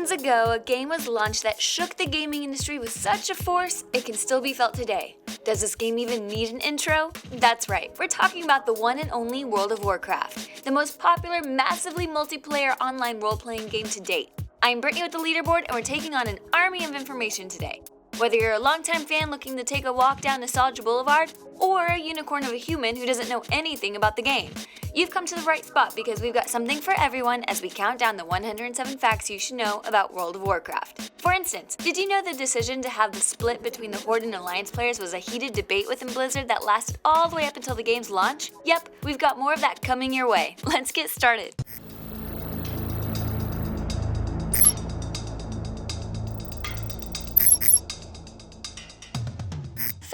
Moons ago, a game was launched that shook the gaming industry with such a force, it can still be felt today. Does this game even need an intro? That's right, we're talking about the one and only World of Warcraft, the most popular, massively multiplayer online role-playing game to date. I'm Brittany with the Leaderboard, and we're taking on an army of information today. Whether you're a longtime fan looking to take a walk down Nostalgia Boulevard, or a unicorn of a human who doesn't know anything about the game, you've come to the right spot because we've got something for everyone as we count down the 107 facts you should know about World of Warcraft. For instance, did you know the decision to have the split between the Horde and Alliance players was a heated debate within Blizzard that lasted all the way up until the game's launch? Yep, we've got more of that coming your way. Let's get started.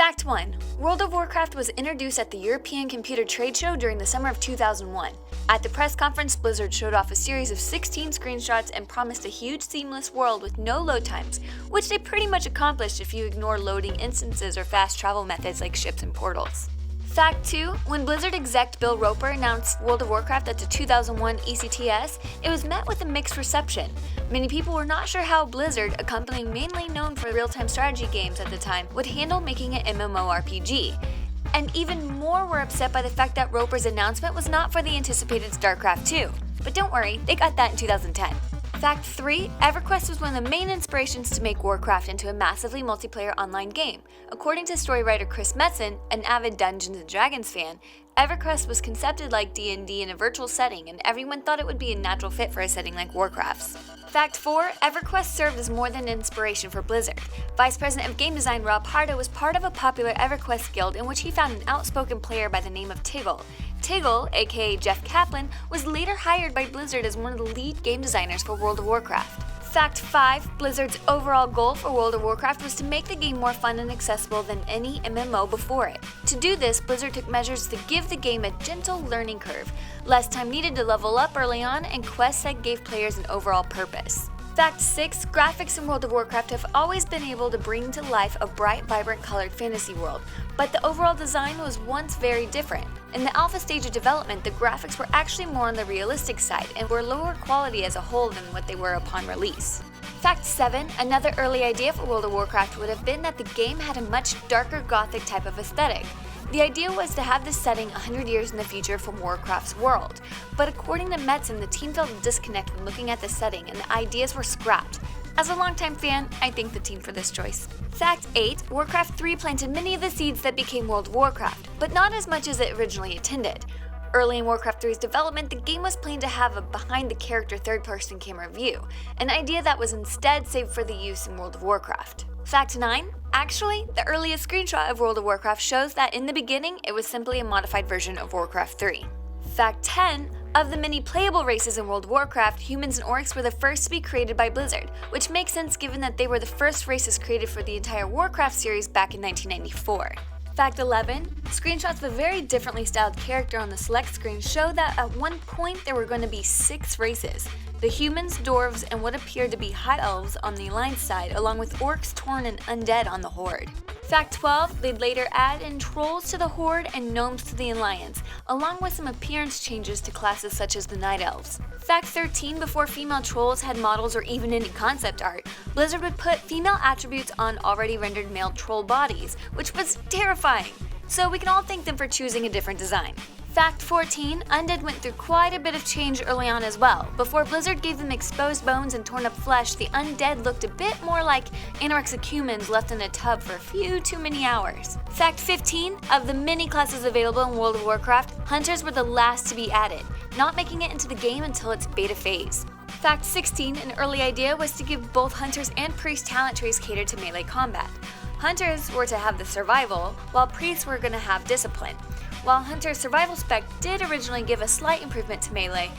Fact 1. World of Warcraft was introduced at the European Computer Trade Show during the summer of 2001. At the press conference, Blizzard showed off a series of 16 screenshots and promised a huge seamless world with no load times, which they pretty much accomplished if you ignore loading instances or fast travel methods like ships and portals. Fact 2. When Blizzard exec Bill Roper announced World of Warcraft at the 2001 ECTS, it was met with a mixed reception. Many people were not sure how Blizzard, a company mainly known for real-time strategy games at the time, would handle making an MMORPG. And even more were upset by the fact that Roper's announcement was not for the anticipated StarCraft 2. But don't worry, they got that in 2010. Fact 3. Everquest was one of the main inspirations to make Warcraft into a massively multiplayer online game. According to story writer Chris Metzen, an avid Dungeons & Dragons fan, Everquest was concepted like D&D in a virtual setting, and everyone thought it would be a natural fit for a setting like Warcraft's. Fact 4. Everquest served as more than an inspiration for Blizzard. Vice President of Game Design Rob Harda was part of a popular Everquest guild in which he found an outspoken player by the name of Tiggle. Tiggle, aka Jeff Kaplan, was later hired by Blizzard as one of the lead game designers for World of Warcraft. Fact 5. Blizzard's overall goal for World of Warcraft was to make the game more fun and accessible than any MMO before it. To do this, Blizzard took measures to give the game a gentle learning curve, less time needed to level up early on, and quests that gave players an overall purpose. Fact 6. Graphics in World of Warcraft have always been able to bring to life a bright, vibrant, colored fantasy world, but the overall design was once very different. In the alpha stage of development, the graphics were actually more on the realistic side and were lower quality as a whole than what they were upon release. Fact 7. Another early idea for World of Warcraft would have been that the game had a much darker gothic type of aesthetic. The idea was to have this setting 100 years in the future from Warcraft's world, but according to Metzen, the team felt a disconnect when looking at the setting and the ideas were scrapped. As a longtime fan, I thank the team for this choice. Fact 8. Warcraft 3 planted many of the seeds that became World of Warcraft, but not as much as it originally intended. Early in Warcraft 3's development, the game was planned to have a behind-the-character third-person camera view, an idea that was instead saved for the use in World of Warcraft. Fact 9. Actually, the earliest screenshot of World of Warcraft shows that in the beginning, it was simply a modified version of Warcraft 3. Fact 10. Of the many playable races in World of Warcraft, humans and orcs were the first to be created by Blizzard, which makes sense given that they were the first races created for the entire Warcraft series back in 1994. Fact 11. Screenshots of a very differently styled character on the select screen show that at one point there were going to be 6 races. The humans, dwarves, and what appeared to be high elves on the Alliance side, along with orcs, Tauren, and Undead on the Horde. Fact 12. They'd later add in trolls to the Horde and gnomes to the Alliance, along with some appearance changes to classes such as the Night Elves. Fact 13. Before female trolls had models or even any concept art, Blizzard would put female attributes on already rendered male troll bodies, which was terrifying. So we can all thank them for choosing a different design. Fact 14. Undead went through quite a bit of change early on as well. Before Blizzard gave them exposed bones and torn up flesh, the Undead looked a bit more like anorexic humans left in a tub for a few too many hours. Fact 15. Of the many classes available in World of Warcraft, hunters were the last to be added, not making it into the game until its beta phase. Fact 16. An early idea was to give both hunters and priests talent trees catered to melee combat. Hunters were to have the survival, while priests were going to have discipline. While Hunter's survival spec did originally give a slight improvement to melee,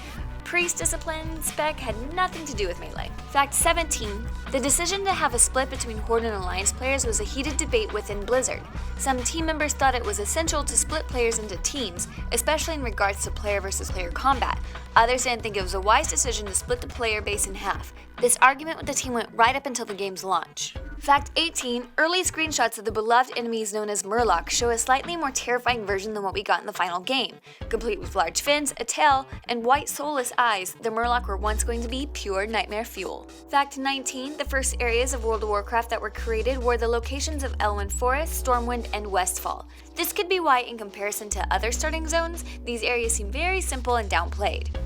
Priest discipline spec had nothing to do with melee. Fact 17. The decision to have a split between Horde and Alliance players was a heated debate within Blizzard. Some team members thought it was essential to split players into teams, especially in regards to player versus player combat. Others didn't think it was a wise decision to split the player base in half. This argument with the team went right up until the game's launch. Fact 18, early screenshots of the beloved enemies known as Merlok show a slightly more terrifying version than what we got in the final game. Complete with large fins, a tail, and white soulless eyes, the Merlok were once going to be pure nightmare fuel. Fact 19, the first areas of World of Warcraft that were created were the locations of Elwynn Forest, Stormwind, and Westfall. This could be why, in comparison to other starting zones, these areas seem very simple and downplayed.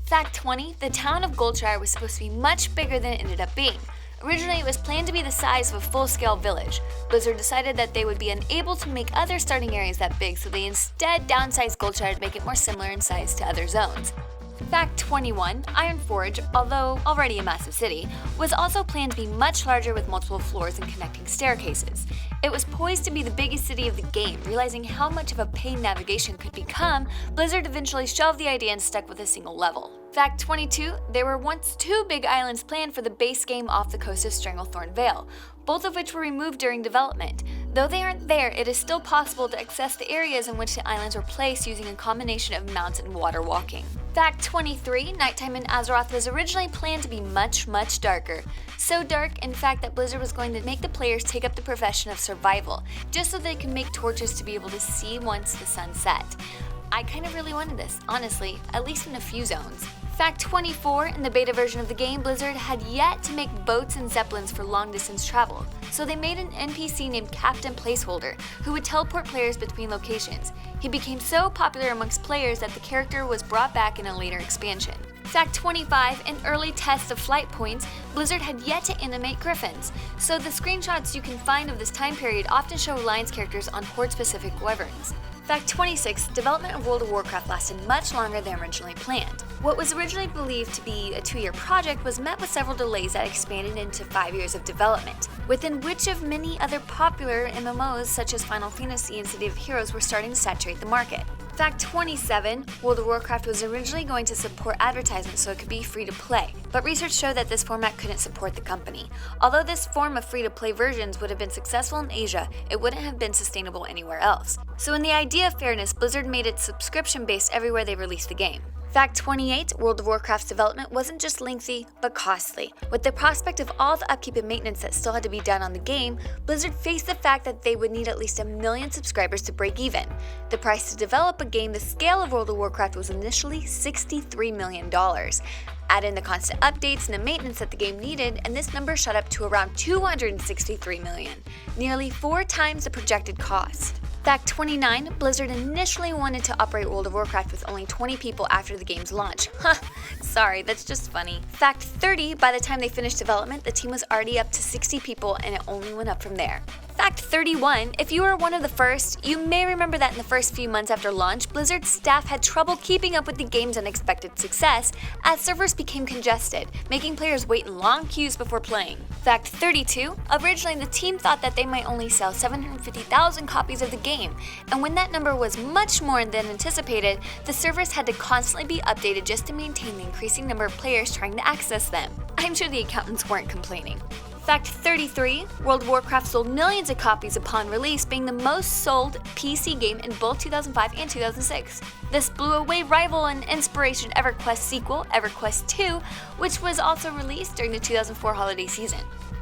Fact 20, the town of Goldshire was supposed to be much bigger than it ended up being. Originally, it was planned to be the size of a full-scale village. Blizzard decided that they would be unable to make other starting areas that big, so they instead downsized Goldshire to make it more similar in size to other zones. Fact 21, Ironforge, although already a massive city, was also planned to be much larger with multiple floors and connecting staircases. It was poised to be the biggest city of the game. Realizing how much of a pain navigation could become, Blizzard eventually shelved the idea and stuck with a single level. Fact 22, there were once 2 big islands planned for the base game off the coast of Stranglethorn Vale, both of which were removed during development. Though they aren't there, it is still possible to access the areas in which the islands were placed using a combination of mounts and water walking. Fact 23, nighttime in Azeroth was originally planned to be much darker. So dark, in fact, that Blizzard was going to make the players take up the profession of survival, just so they could make torches to be able to see once the sun set. I kind of really wanted this, honestly, at least in a few zones. Fact 24, in the beta version of the game, Blizzard had yet to make boats and zeppelins for long-distance travel, so they made an NPC named Captain Placeholder, who would teleport players between locations. He became so popular amongst players that the character was brought back in a later expansion. Fact 25, in early tests of flight points, Blizzard had yet to animate griffins, so the screenshots you can find of this time period often show Alliance characters on Horde-specific wyverns. Fact 26, development of World of Warcraft lasted much longer than originally planned. What was originally believed to be a 2-year project was met with several delays that expanded into 5 years of development, within which of many other popular MMOs such as Final Fantasy and City of Heroes were starting to saturate the market. Fact 27, World of Warcraft was originally going to support advertisements so it could be free to play, but research showed that this format couldn't support the company. Although this form of free to play versions would have been successful in Asia, it wouldn't have been sustainable anywhere else. So in the idea of fairness, Blizzard made it subscription based everywhere they released the game. Fact 28, World of Warcraft's development wasn't just lengthy, but costly. With the prospect of all the upkeep and maintenance that still had to be done on the game, Blizzard faced the fact that they would need at least 1 million subscribers to break even. The price to develop a game the scale of World of Warcraft was initially $63 million. Add in the constant updates and the maintenance that the game needed, and this number shot up to around $263 million, nearly 4 times the projected cost. Fact 29, Blizzard initially wanted to operate World of Warcraft with only 20 people after the game's launch. Sorry, that's just funny. Fact 30, by the time they finished development, the team was already up to 60 people and it only went up from there. Fact 31, if you were one of the first, you may remember that in the first few months after launch, Blizzard's staff had trouble keeping up with the game's unexpected success as servers became congested, making players wait in long queues before playing. Fact 32, originally the team thought that they might only sell 750,000 copies of the game, and when that number was much more than anticipated, the servers had to constantly be updated just to maintain the increasing number of players trying to access them. I'm sure the accountants weren't complaining. Fact 33, World of Warcraft sold millions of copies upon release, being the most sold PC game in both 2005 and 2006. This blew away rival and inspiration Everquest sequel, Everquest 2, which was also released during the 2004 holiday season.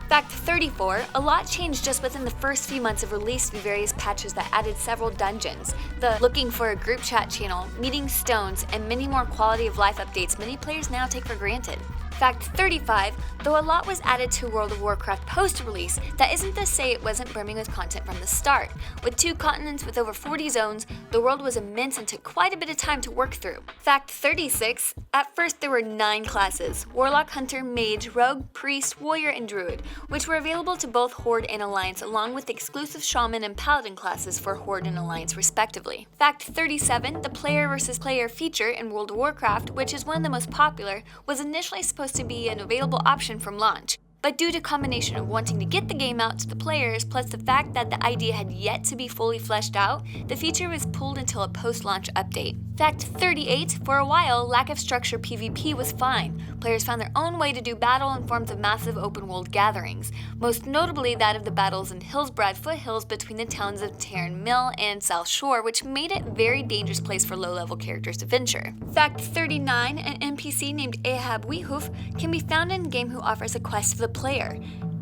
Fact 34, a lot changed just within the first few months of release through various patches that added several dungeons, the looking for a group chat channel, meeting stones, and many more quality of life updates many players now take for granted. Fact 35, though a lot was added to World of Warcraft post-release, that isn't to say it wasn't brimming with content from the start. With 2 continents with over 40 zones, the world was immense and took quite a bit of time to work through. Fact 36, at first there were 9 classes: Warlock, Hunter, Mage, Rogue, Priest, Warrior, and Druid, which were available to both Horde and Alliance, along with exclusive Shaman and Paladin classes for Horde and Alliance respectively. Fact 37, the player versus player feature in World of Warcraft, which is one of the most popular, was initially supposed to be an available option from launch. but due to a combination of wanting to get the game out to the players plus the fact that the idea had yet to be fully fleshed out, the feature was pulled until a post-launch update. Fact 38, for a while, lack of structure PvP was fine. Players found their own way to do battle in forms of massive open-world gatherings, most notably that of the battles in Hillsbrad foothills between the towns of Terran Mill and South Shore, which made it a very dangerous place for low-level characters to venture. Fact 39, an NPC named Ahab Weehoof can be found in-game who offers a quest to the player.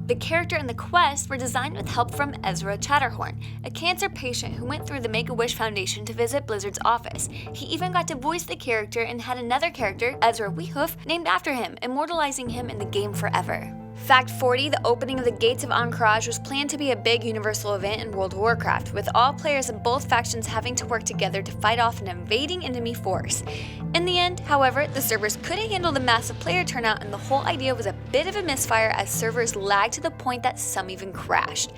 The character and the quest were designed with help from Ezra Chatterhorn, a cancer patient who went through the Make-A-Wish Foundation to visit Blizzard's office. He even got to voice the character and had another character, Ezra Weehoof, named after him, immortalizing him in the game forever. Fact 40, the opening of the Gates of Ahn'Qiraj was planned to be a big universal event in World of Warcraft, with all players of both factions having to work together to fight off an invading enemy force. In the end, however, the servers couldn't handle the massive player turnout and the whole idea was a bit of a misfire as servers lagged to the point that some even crashed.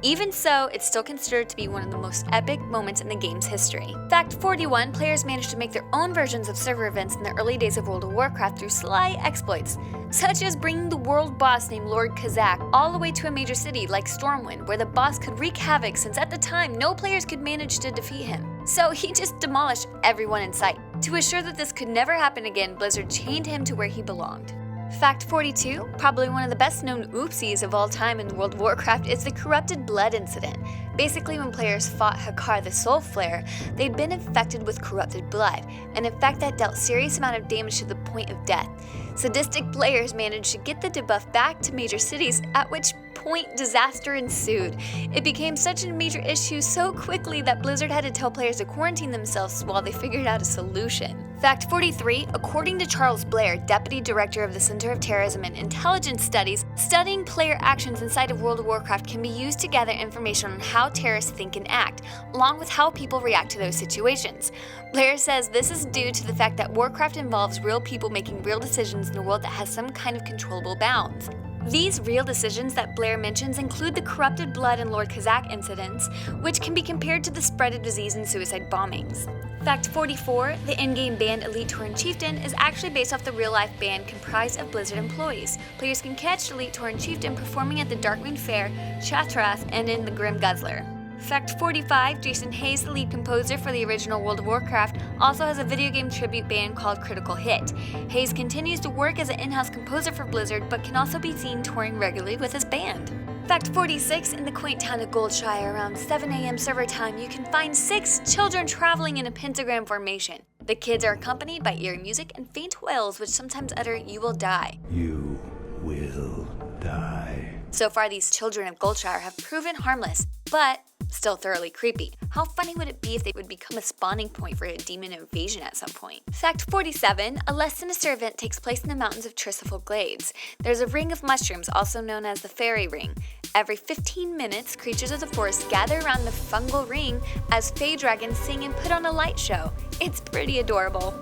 Even so, it's still considered to be one of the most epic moments in the game's history. Fact 41, players managed to make their own versions of server events in the early days of World of Warcraft through sly exploits, such as bringing the world boss named Lord Kazak all the way to a major city like Stormwind, where the boss could wreak havoc since at the time no players could manage to defeat him. So he just demolished everyone in sight. To assure that this could never happen again, Blizzard chained him to where he belonged. Fact 42, probably one of the best known oopsies of all time in World of Warcraft, is the Corrupted Blood incident. Basically, when players fought Hakar the Soul Flare, they'd been infected with corrupted blood, an effect that dealt serious amount of damage to the point of death. Sadistic players managed to get the debuff back to major cities, at which point disaster ensued. It became such a major issue so quickly that Blizzard had to tell players to quarantine themselves while they figured out a solution. Fact 43, according to Charles Blair, Deputy Director of the Center of Terrorism and Intelligence Studies, studying player actions inside of World of Warcraft can be used to gather information on how terrorists think and act, along with how people react to those situations. Blair says this is due to the fact that Warcraft involves real people making real decisions in a world that has some kind of controllable bounds. These real decisions that Blair mentions include the Corrupted Blood and Lord Kazak incidents, which can be compared to the spread of disease and suicide bombings. Fact 44, the in-game band Elite Tauren Chieftain is actually based off the real-life band comprised of Blizzard employees. Players can catch Elite Tauren Chieftain performing at the Darkmoon Fair, Chatrath, and in the Grim Guzzler. Fact 45, Jason Hayes, the lead composer for the original World of Warcraft, also has a video game tribute band called Critical Hit. Hayes continues to work as an in-house composer for Blizzard, but can also be seen touring regularly with his band. Fact 46, in the quaint town of Goldshire, around 7 a.m. server time, you can find 6 children traveling in a pentagram formation. The kids are accompanied by eerie music and faint wails which sometimes utter, "You will die." You will die. So far, these children of Goldshire have proven harmless, but still thoroughly creepy. How funny would it be if they would become a spawning point for a demon invasion at some point? Fact 47, a less sinister event takes place in the mountains of Tristlefold Glades. There's a ring of mushrooms, also known as the Fairy Ring. Every 15 minutes, creatures of the forest gather around the fungal ring as fae dragons sing and put on a light show. It's pretty adorable.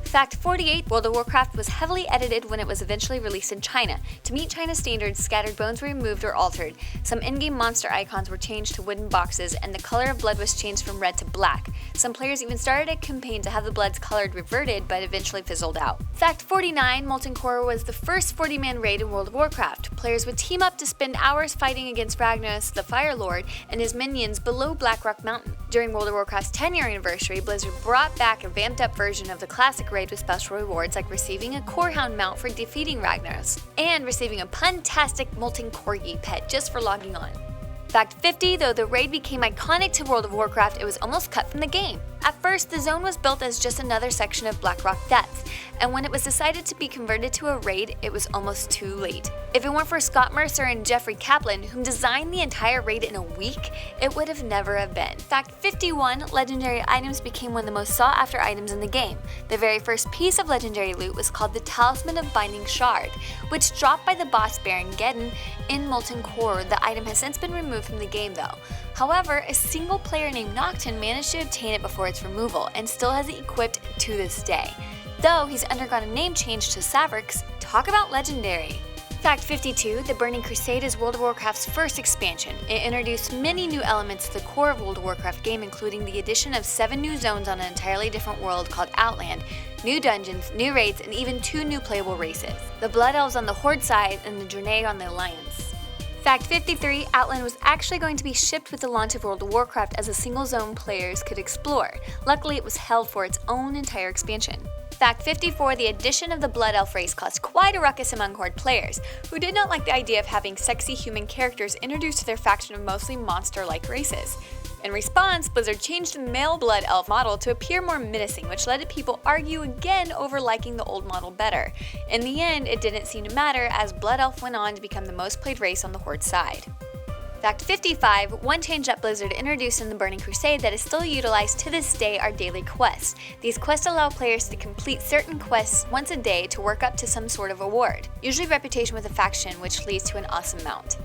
Fact 48, World of Warcraft was heavily edited when it was eventually released in China. To meet China's standards, scattered bones were removed or altered. Some in-game monster icons were changed to wooden boxes, and the color of blood was changed from red to black. Some players even started a campaign to have the blood's color reverted, but eventually fizzled out. Fact 49, Molten Core was the first 40-man raid in World of Warcraft. Players would team up to spend hours fighting against Ragnos, the Fire Lord, and his minions below Blackrock Mountain. During World of Warcraft's 10-year anniversary, Blizzard brought back a vamped-up version of the classic raid with special rewards like receiving a Corehound mount for defeating Ragnos, and receiving a puntastic Molten Corgi pet just for logging on. Fact 50, though the raid became iconic to World of Warcraft, it was almost cut from the game. At first, the zone was built as just another section of Blackrock Depths, and when it was decided to be converted to a raid, it was almost too late. If it weren't for Scott Mercer and Jeffrey Kaplan, whom designed the entire raid in a week, it would have never have been. Fact 51, legendary items became one of the most sought after items in the game. The very first piece of legendary loot was called the Talisman of Binding Shard, which dropped by the boss Baron Geddon in Molten Core. The item has since been removed from the game though. However, a single player named Nocton managed to obtain it before its removal and still has it equipped to this day. Though he's undergone a name change to Savrix, talk about legendary. Fact 52, the Burning Crusade is World of Warcraft's first expansion. It introduced many new elements to the core of World of Warcraft game, including the addition of 7 new zones on an entirely different world called Outland, new dungeons, new raids, and even 2 new playable races. The Blood Elves on the Horde side and the Draenor on the Alliance. Fact 53, Outland was actually going to be shipped with the launch of World of Warcraft as a single zone players could explore. Luckily, it was held for its own entire expansion. Fact 54, the addition of the Blood Elf race caused quite a ruckus among Horde players, who did not like the idea of having sexy human characters introduced to their faction of mostly monster-like races. In response, Blizzard changed the male Blood Elf model to appear more menacing, which led to people argue again over liking the old model better. In the end, it didn't seem to matter, as Blood Elf went on to become the most played race on the Horde side. Fact 55, one change that Blizzard introduced in the Burning Crusade that is still utilized to this day are daily quests. These quests allow players to complete certain quests once a day to work up to some sort of award, usually reputation with a faction, which leads to an awesome mount.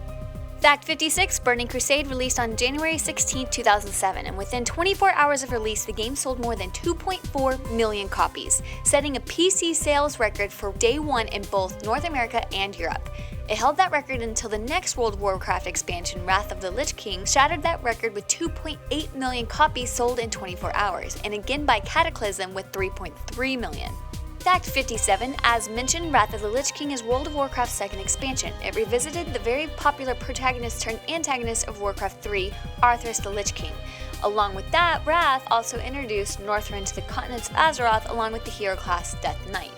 Fact 56, Burning Crusade released on January 16, 2007, and within 24 hours of release, the game sold more than 2.4 million copies, setting a PC sales record for day one in both North America and Europe. It held that record until the next World of Warcraft expansion, Wrath of the Lich King, shattered that record with 2.8 million copies sold in 24 hours, and again by Cataclysm with 3.3 million. Fact 57, as mentioned, Wrath of the Lich King is World of Warcraft's second expansion. It revisited the very popular protagonist turned antagonist of Warcraft 3, Arthas the Lich King. Along with that, Wrath also introduced Northrend to the continents of Azeroth along with the hero class Death Knight.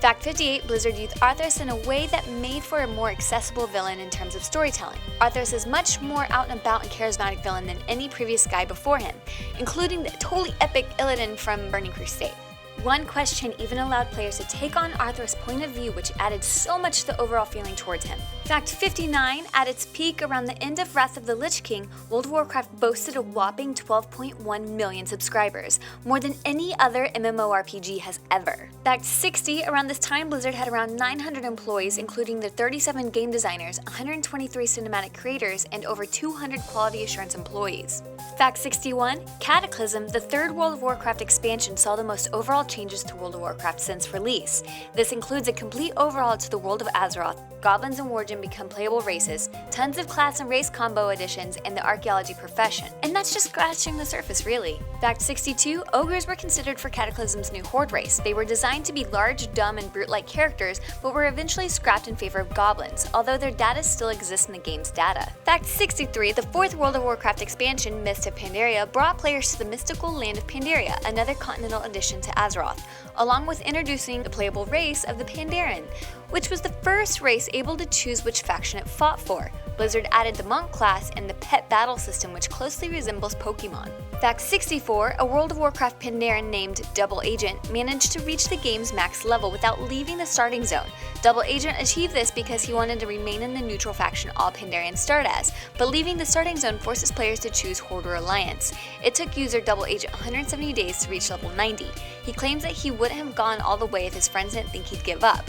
Fact 58, Blizzard used Arthas in a way that made for a more accessible villain in terms of storytelling. Arthas is much more out and about and charismatic villain than any previous guy before him, including the totally epic Illidan from Burning Crusade. One question even allowed players to take on Arthur's point of view, which added so much to the overall feeling towards him. Fact 59, at its peak around the end of Wrath of the Lich King, World of Warcraft boasted a whopping 12.1 million subscribers, more than any other MMORPG has ever. Fact 60, around this time Blizzard had around 900 employees, including the 37 game designers, 123 cinematic creators, and over 200 quality assurance employees. Fact 61, Cataclysm, the third World of Warcraft expansion, saw the most overall changes to World of Warcraft since release. This includes a complete overhaul to the world of Azeroth, goblins and wargen become playable races, tons of class and race combo additions, and the archaeology profession. And that's just scratching the surface, really. Fact 62, ogres were considered for Cataclysm's new horde race. They were designed to be large, dumb, and brute-like characters, but were eventually scrapped in favor of goblins, although their data still exists in the game's data. Fact 63, the fourth World of Warcraft expansion, Mist of Pandaria, brought players to the mystical land of Pandaria, another continental addition to Azeroth, along with introducing the playable race of the Pandaren, which was the first race able to choose which faction it fought for. Blizzard added the monk class and the pet battle system, which closely resembles Pokemon. Fact 64, a World of Warcraft Pandaren named Double Agent managed to reach the game's max level without leaving the starting zone. Double Agent achieved this because he wanted to remain in the neutral faction all Pandarians start as, but leaving the starting zone forces players to choose Horde or Alliance. It took user Double Agent 170 days to reach level 90. He claims that he wouldn't have gone all the way if his friends didn't think he'd give up.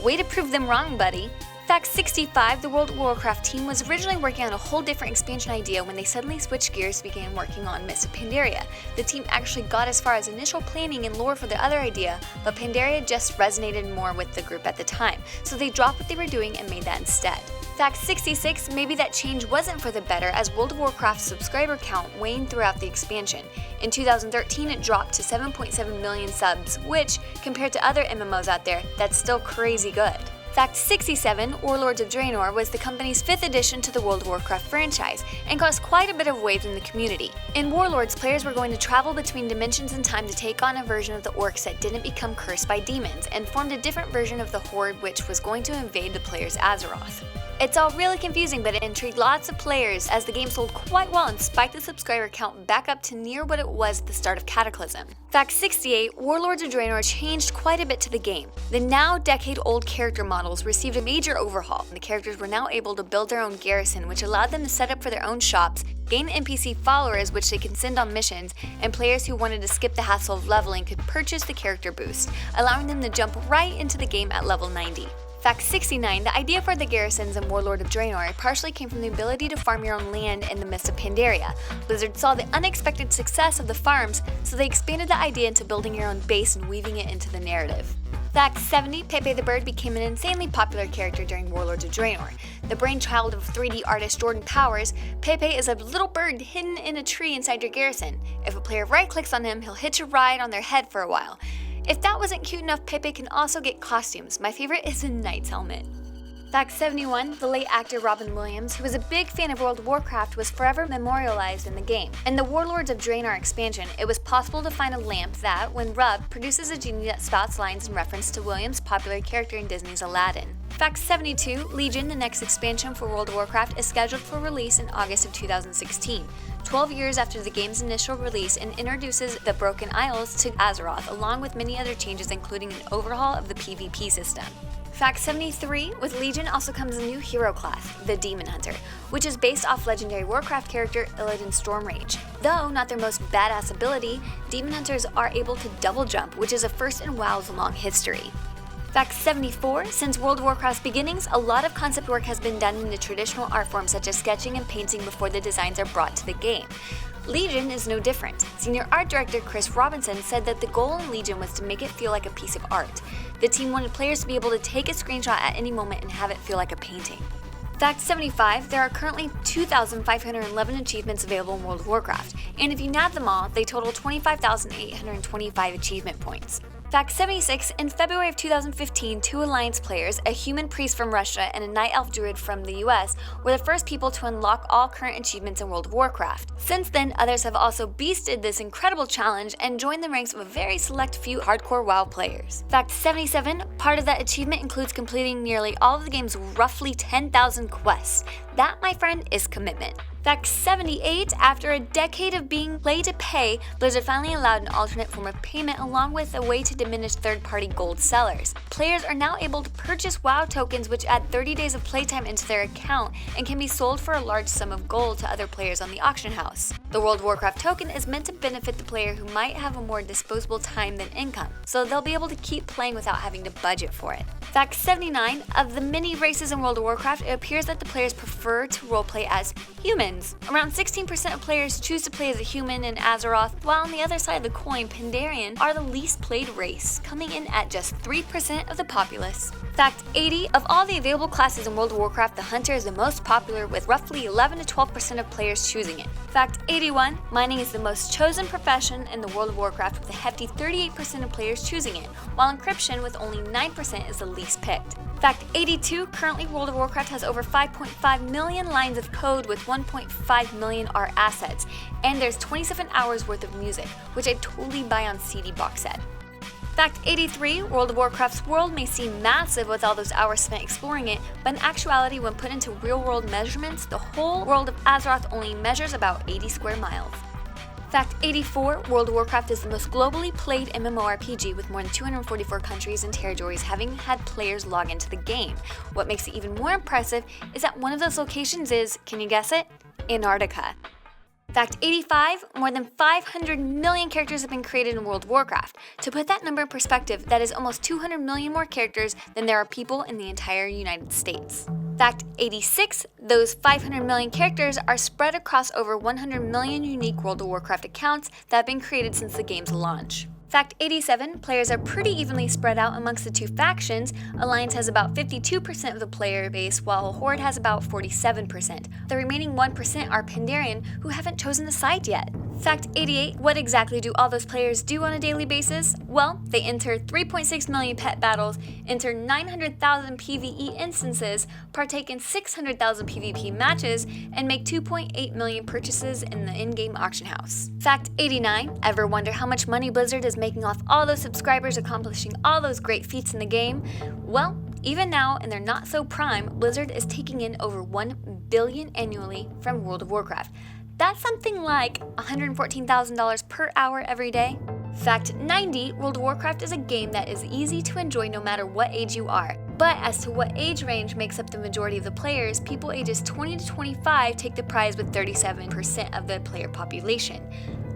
Way to prove them wrong, buddy. Fact 65, the World of Warcraft team was originally working on a whole different expansion idea when they suddenly switched gears and began working on Mist of Pandaria. The team actually got as far as initial planning and lore for the other idea, but Pandaria just resonated more with the group at the time, so they dropped what they were doing and made that instead. Fact 66, maybe that change wasn't for the better, as World of Warcraft's subscriber count waned throughout the expansion. In 2013, it dropped to 7.7 million subs, which, compared to other MMOs out there, that's still crazy good. Fact 67, Warlords of Draenor was the company's 5th addition to the World of Warcraft franchise, and caused quite a bit of waves in the community. In Warlords, players were going to travel between dimensions and time to take on a version of the orcs that didn't become cursed by demons, and formed a different version of the Horde which was going to invade the player's Azeroth. It's all really confusing, but it intrigued lots of players as the game sold quite well and spiked the subscriber count back up to near what it was at the start of Cataclysm. Fact 68, Warlords of Draenor changed quite a bit to the game. The now decade-old character models received a major overhaul, and the characters were now able to build their own garrison, which allowed them to set up for their own shops, gain NPC followers which they can send on missions, and players who wanted to skip the hassle of leveling could purchase the character boost, allowing them to jump right into the game at level 90. Fact 69, the idea for the garrisons in Warlord of Draenor partially came from the ability to farm your own land in the Mist of Pandaria. Blizzard saw the unexpected success of the farms, so they expanded the idea into building your own base and weaving it into the narrative. Fact 70, Pepe the Bird became an insanely popular character during Warlords of Draenor. The brainchild of 3D artist Jordan Powers, Pepe is a little bird hidden in a tree inside your garrison. If a player right-clicks on him, he'll hitch a ride on their head for a while. If that wasn't cute enough, Pepe can also get costumes. My favorite is a knight's helmet. Fact 71, the late actor Robin Williams, who was a big fan of World of Warcraft, was forever memorialized in the game. In the Warlords of Draenor expansion, it was possible to find a lamp that, when rubbed, produces a genie that spouts lines in reference to Williams' popular character in Disney's Aladdin. Fact 72, Legion, the next expansion for World of Warcraft, is scheduled for release in August of 2016, 12 years after the game's initial release, and introduces the Broken Isles to Azeroth, along with many other changes including an overhaul of the PvP system. Fact 73, with Legion also comes a new hero class, the Demon Hunter, which is based off legendary Warcraft character Illidan Stormrage. Though not their most badass ability, Demon Hunters are able to double jump, which is a first in WoW's long history. Fact 74, since World of Warcraft's beginnings, a lot of concept work has been done in the traditional art forms such as sketching and painting before the designs are brought to the game. Legion is no different. Senior art director Chris Robinson said that the goal in Legion was to make it feel like a piece of art. The team wanted players to be able to take a screenshot at any moment and have it feel like a painting. Fact 75, there are currently 2,511 achievements available in World of Warcraft, and if you add them all, they total 25,825 achievement points. Fact 76, in February of 2015, two Alliance players, a human priest from Russia and a night elf druid from the US, were the first people to unlock all current achievements in World of Warcraft. Since then, others have also beasted this incredible challenge and joined the ranks of a very select few hardcore WoW players. Fact 77, part of that achievement includes completing nearly all of the game's roughly 10,000 quests. That, my friend, is commitment. Fact 78, after a decade of being play to pay, Blizzard finally allowed an alternate form of payment along with a way to diminish third-party gold sellers. Players are now able to purchase WoW tokens which add 30 days of playtime into their account and can be sold for a large sum of gold to other players on the auction house. The World of Warcraft token is meant to benefit the player who might have a more disposable time than income, so they'll be able to keep playing without having to budget for it. Fact 79, of the many races in World of Warcraft, it appears that the players prefer to roleplay as humans. Around 16% of players choose to play as a human in Azeroth, while on the other side of the coin, Pandarian are the least played race, coming in at just 3% of the populace. Fact 80, of all the available classes in World of Warcraft, the Hunter is the most popular with roughly 11 to 12% of players choosing it. Fact 81, mining is the most chosen profession in the World of Warcraft with a hefty 38% of players choosing it, while encryption with only 9% is the least picked. Fact 82, currently World of Warcraft has over 5.5 million lines of code with 1.5 million art assets, and there's 27 hours worth of music, which I'd totally buy on CD box set. Fact 83, World of Warcraft's world may seem massive with all those hours spent exploring it, but in actuality when put into real-world measurements, the whole world of Azeroth only measures about 80 square miles. Fact 84, World of Warcraft is the most globally played MMORPG with more than 244 countries and territories having had players log into the game. What makes it even more impressive is that one of those locations is, can you guess it? Antarctica. Fact 85, more than 500 million characters have been created in World of Warcraft. To put that number in perspective, that is almost 200 million more characters than there are people in the entire United States. Fact 86, those 500 million characters are spread across over 100 million unique World of Warcraft accounts that have been created since the game's launch. Fact 87, players are pretty evenly spread out amongst the two factions. Alliance has about 52% of the player base, while Horde has about 47%. The remaining 1% are Pandarian, who haven't chosen a side yet. Fact 88, what exactly do all those players do on a daily basis? Well, they enter 3.6 million pet battles, enter 900,000 PvE instances, partake in 600,000 PvP matches, and make 2.8 million purchases in the in-game auction house. Fact 89, ever wonder how much money Blizzard is making off all those subscribers accomplishing all those great feats in the game? Well, even now, in their not-so-prime, Blizzard is taking in over $1 billion annually from World of Warcraft. That's something like $114,000 per hour every day. Fact 90, World of Warcraft is a game that is easy to enjoy no matter what age you are. But as to what age range makes up the majority of the players, people ages 20 to 25 take the prize with 37% of the player population.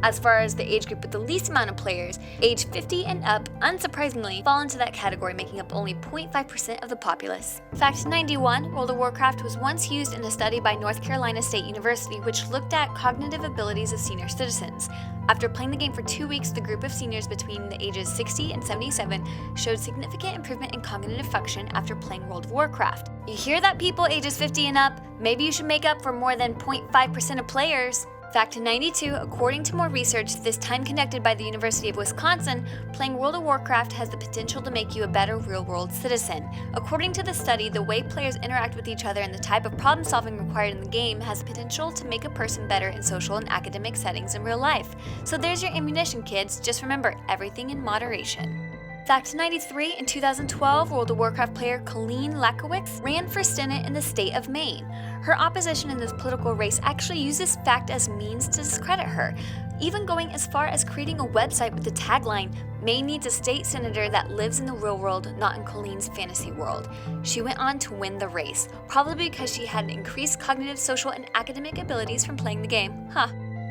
As far as the age group with the least amount of players, age 50 and up, unsurprisingly, fall into that category, making up only 0.5% of the populace. Fact 91, World of Warcraft was once used in a study by North Carolina State University which looked at cognitive abilities of senior citizens. After playing the game for 2 weeks, the group of seniors between the ages 60 and 77 showed significant improvement in cognitive function after playing World of Warcraft. You hear that, people ages 50 and up? Maybe you should make up for more than 0.5% of players. Fact 92, according to more research, this time conducted by the University of Wisconsin, playing World of Warcraft has the potential to make you a better real-world citizen. According to the study, the way players interact with each other and the type of problem-solving required in the game has the potential to make a person better in social and academic settings in real life. So there's your ammunition, kids. Just remember, everything in moderation. Fact 93, in 2012, World of Warcraft player Colleen Lakowicz ran for Senate in the state of Maine. Her opposition in this political race actually used this fact as means to discredit her, even going as far as creating a website with the tagline, "Maine needs a state senator that lives in the real world, not in Colleen's fantasy world." She went on to win the race, probably because she had increased cognitive, social, and academic abilities from playing the game.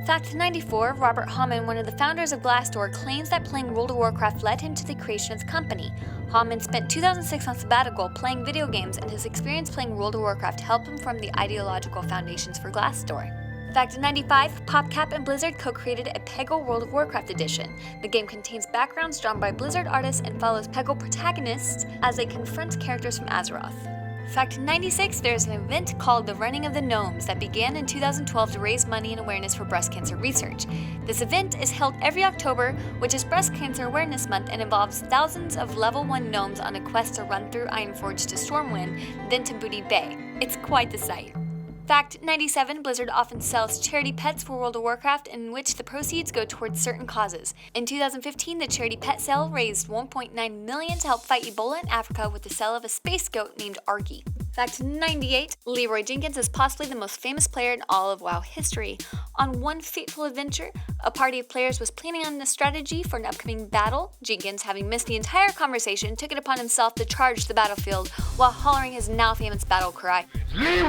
Fact 94, Robert Hammond, one of the founders of Glassdoor, claims that playing World of Warcraft led him to the creation of the company. Hammond spent 2006 on sabbatical playing video games, and his experience playing World of Warcraft helped him form the ideological foundations for Glassdoor. Fact 95, PopCap and Blizzard co-created a Peggle World of Warcraft edition. The game contains backgrounds drawn by Blizzard artists and follows Peggle protagonists as they confront characters from Azeroth. Fact 96, there's an event called the Running of the Gnomes that began in 2012 to raise money and awareness for breast cancer research. This event is held every October, which is Breast Cancer Awareness Month, and involves thousands of level 1 gnomes on a quest to run through Ironforge to Stormwind, then to Booty Bay. It's quite the sight. Fact 97, Blizzard often sells charity pets for World of Warcraft in which the proceeds go towards certain causes. In 2015, the charity pet sale raised $1.9 million to help fight Ebola in Africa with the sale of a space goat named Argy. Fact 98, Leroy Jenkins is possibly the most famous player in all of WoW history. On one fateful adventure, a party of players was planning on a strategy for an upcoming battle. Jenkins, having missed the entire conversation, took it upon himself to charge the battlefield while hollering his now famous battle cry, "Leroy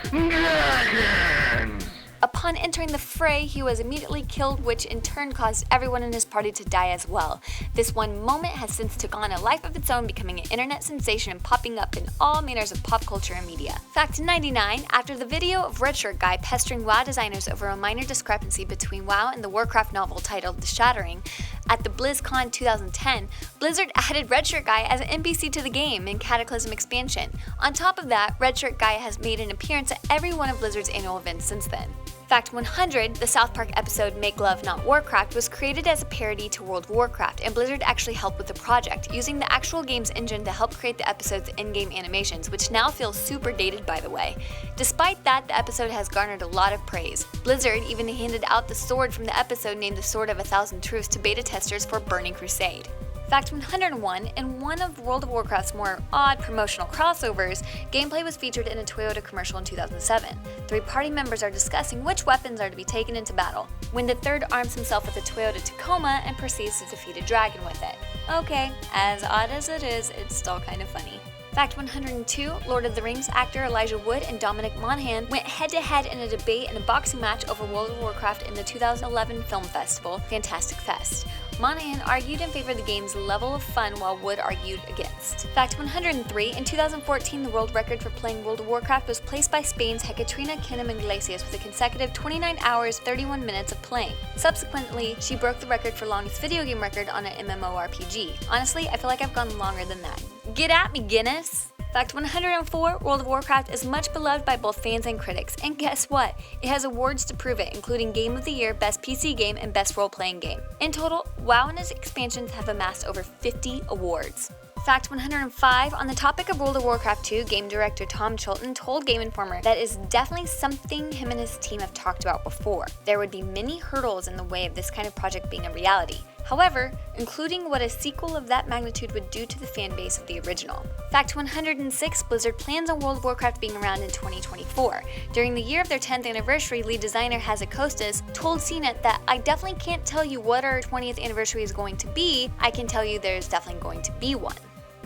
Jenkins!" Upon entering the fray, he was immediately killed, which in turn caused everyone in his party to die as well. This one moment has since taken on a life of its own, becoming an internet sensation and popping up in all manners of pop culture and media. Fact 99, after the video of Redshirt Guy pestering WoW designers over a minor discrepancy between WoW and the Warcraft novel titled The Shattering, at the BlizzCon 2010, Blizzard added Redshirt Guy as an NPC to the game in Cataclysm expansion. On top of that, Redshirt Guy has made an appearance at every one of Blizzard's annual events since then. Fact 100, the South Park episode Make Love Not Warcraft was created as a parody to World of Warcraft, and Blizzard actually helped with the project, using the actual game's engine to help create the episode's in-game animations, which now feels super dated, by the way. Despite that, the episode has garnered a lot of praise. Blizzard even handed out the sword from the episode named the Sword of a Thousand Truths to beta testers for Burning Crusade. Fact 101, in one of World of Warcraft's more odd promotional crossovers, gameplay was featured in a Toyota commercial in 2007. 3 party members are discussing which weapons are to be taken into battle, when the third arms himself with a Toyota Tacoma and proceeds to defeat a dragon with it. Okay, as odd as it is, it's still kind of funny. Fact 102, Lord of the Rings actor Elijah Wood and Dominic Monaghan went head-to-head in a debate and a boxing match over World of Warcraft in the 2011 film festival, Fantastic Fest. Monaghan argued in favor of the game's level of fun while Wood argued against. Fact 103, in 2014, the world record for playing World of Warcraft was placed by Spain's Hekatrina Kinem Iglesias with a consecutive 29 hours, 31 minutes of playing. Subsequently, she broke the record for longest video game record on an MMORPG. Honestly, I feel like I've gone longer than that. Get at me, Guinness! Fact 104, World of Warcraft is much beloved by both fans and critics, and guess what? It has awards to prove it, including Game of the Year, Best PC Game, and Best Role-Playing Game. In total, WoW and its expansions have amassed over 50 awards. Fact 105, on the topic of World of Warcraft 2, game director Tom Chilton told Game Informer that is definitely something him and his team have talked about before. There would be many hurdles in the way of this kind of project being a reality. However, including what a sequel of that magnitude would do to the fan base of the original. Fact 106, Blizzard plans on World of Warcraft being around in 2024. During the year of their 10th anniversary, lead designer Haza Costas told CNET that "I definitely can't tell you what our 20th anniversary is going to be, I can tell you there's definitely going to be one."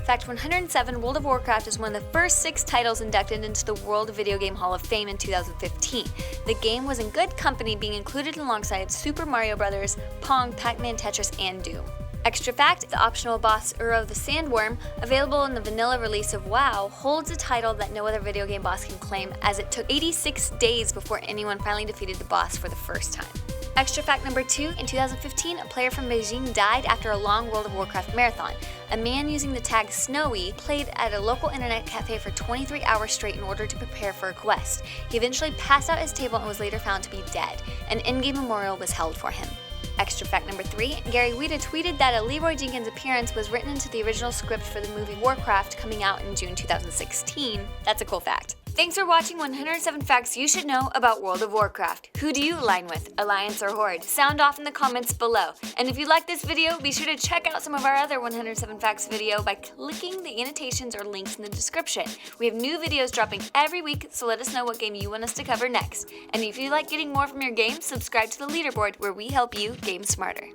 Fact 107, World of Warcraft is one of the first 6 titles inducted into the World Video Game Hall of Fame in 2015. The game was in good company, being included alongside Super Mario Bros., Pong, Pac-Man, Tetris, and Doom. Extra fact, the optional boss Uro the Sandworm, available in the vanilla release of WoW, holds a title that no other video game boss can claim, as it took 86 days before anyone finally defeated the boss for the first time. Extra fact number 2, in 2015, a player from Beijing died after a long World of Warcraft marathon. A man using the tag Snowy played at a local internet cafe for 23 hours straight in order to prepare for a quest. He eventually passed out at his table and was later found to be dead. An in-game memorial was held for him. Extra fact number 3, Gary Whitta tweeted that a Leroy Jenkins appearance was written into the original script for the movie Warcraft, coming out in June 2016. That's a cool fact. Thanks for watching 107 Facts You Should Know About World of Warcraft. Who do you align with, Alliance or Horde? Sound off in the comments below. And if you like this video, be sure to check out some of our other 107 Facts video by clicking the annotations or links in the description. We have new videos dropping every week, so let us know what game you want us to cover next. And if you like getting more from your games, subscribe to the Leaderboard, where we help you game smarter.